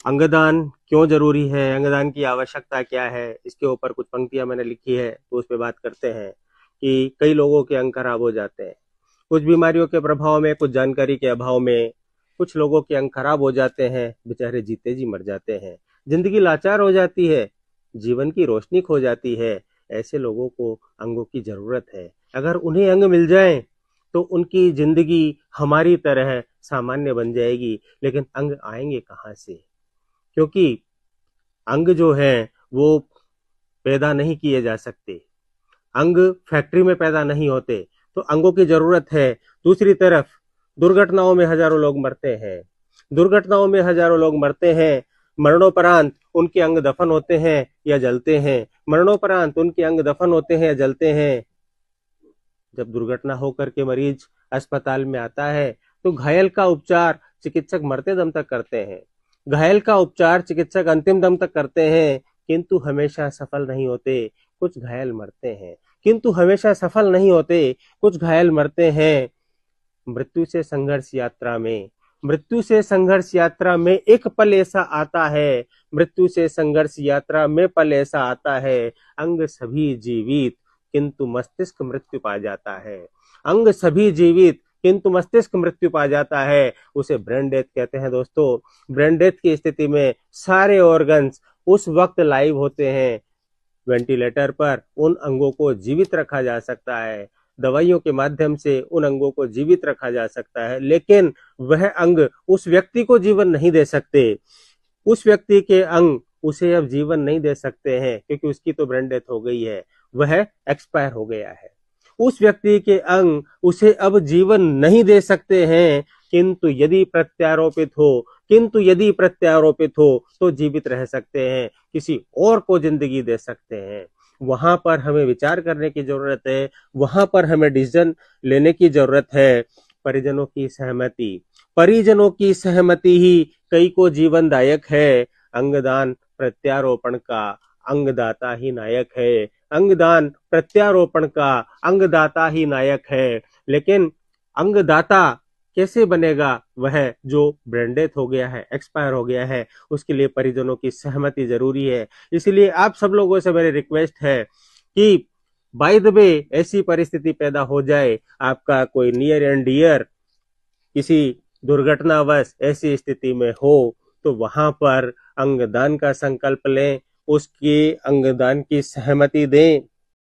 अंगदान क्यों जरूरी है, अंगदान की आवश्यकता क्या है, इसके ऊपर कुछ पंक्तियां मैंने लिखी है, तो उस पर बात करते हैं कि कई लोगों के अंग खराब हो जाते हैं कुछ बीमारियों के प्रभाव में, कुछ जानकारी के अभाव में। कुछ लोगों के अंग खराब हो जाते हैं, बेचारे जीते जी मर जाते हैं। जिंदगी लाचार हो जाती है, जीवन की रोशनी खो जाती है। ऐसे लोगों को अंगों की जरूरत है। अगर उन्हें अंग मिल जाए तो उनकी जिंदगी हमारी तरह सामान्य बन जाएगी। लेकिन अंग आएंगे कहाँ से? क्योंकि अंग जो है वो पैदा नहीं किए जा सकते, अंग फैक्ट्री में पैदा नहीं होते, तो अंगों की जरूरत है। दूसरी तरफ दुर्घटनाओं में हजारों लोग मरते हैं, दुर्घटनाओं में हजारों लोग मरते हैं। मरणोपरांत उनके अंग दफन होते हैं या जलते हैं, मरणोपरांत उनके अंग दफन होते हैं या जलते हैं। जब दुर्घटना होकर के मरीज अस्पताल में आता है तो घायल का उपचार चिकित्सक मरते दम तक करते हैं, घायल का उपचार चिकित्सक अंतिम दम तक करते हैं, किंतु हमेशा सफल नहीं होते। कुछ घायल मरते हैं किंतु हमेशा सफल नहीं होते, कुछ घायल मरते हैं। मृत्यु से संघर्ष यात्रा में, मृत्यु से संघर्ष यात्रा में एक पल ऐसा आता है, मृत्यु से संघर्ष यात्रा में पल ऐसा आता है, अंग सभी जीवित किंतु मस्तिष्क मृत्यु पा जाता है। अंग सभी जीवित किंतु मस्तिष्क मृत्यु पा जाता है, उसे ब्रेन डेथ कहते हैं दोस्तों। ब्रेन डेथ की स्थिति में सारे ऑर्गन्स उस वक्त लाइव होते हैं। वेंटिलेटर पर उन अंगों को जीवित रखा जा सकता है, दवाइयों के माध्यम से उन अंगों को जीवित रखा जा सकता है, लेकिन वह अंग उस व्यक्ति को जीवन नहीं दे सकते। उस व्यक्ति के अंग उसे अब जीवन नहीं दे सकते हैं, क्योंकि उसकी तो ब्रेन डेथ हो गई है, वह एक्सपायर हो गया है। उस व्यक्ति के अंग उसे अब जीवन नहीं दे सकते हैं, किंतु यदि प्रत्यारोपित हो, किंतु यदि प्रत्यारोपित हो तो जीवित रह सकते हैं, किसी और को जिंदगी दे सकते हैं। वहां पर हमें विचार करने की जरूरत है, वहां पर हमें डिसीजन लेने की जरूरत है। परिजनों की सहमति, परिजनों की सहमति ही कई को जीवनदायक है। अंगदान प्रत्यारोपण का अंगदाता ही नायक है, अंगदान प्रत्यारोपण का अंगदाता ही नायक है। लेकिन अंगदाता कैसे बनेगा? वह जो ब्रेन डेथ हो गया है, एक्सपायर हो गया है, उसके लिए परिजनों की सहमति जरूरी है। इसलिए आप सब लोगों से मेरी रिक्वेस्ट है कि बाय द वे ऐसी परिस्थिति पैदा हो जाए, आपका कोई नियर एंड डियर किसी दुर्घटनावश ऐसी स्थिति में हो, तो वहां पर अंगदान का संकल्प लें, उसकी अंगदान की सहमति दें।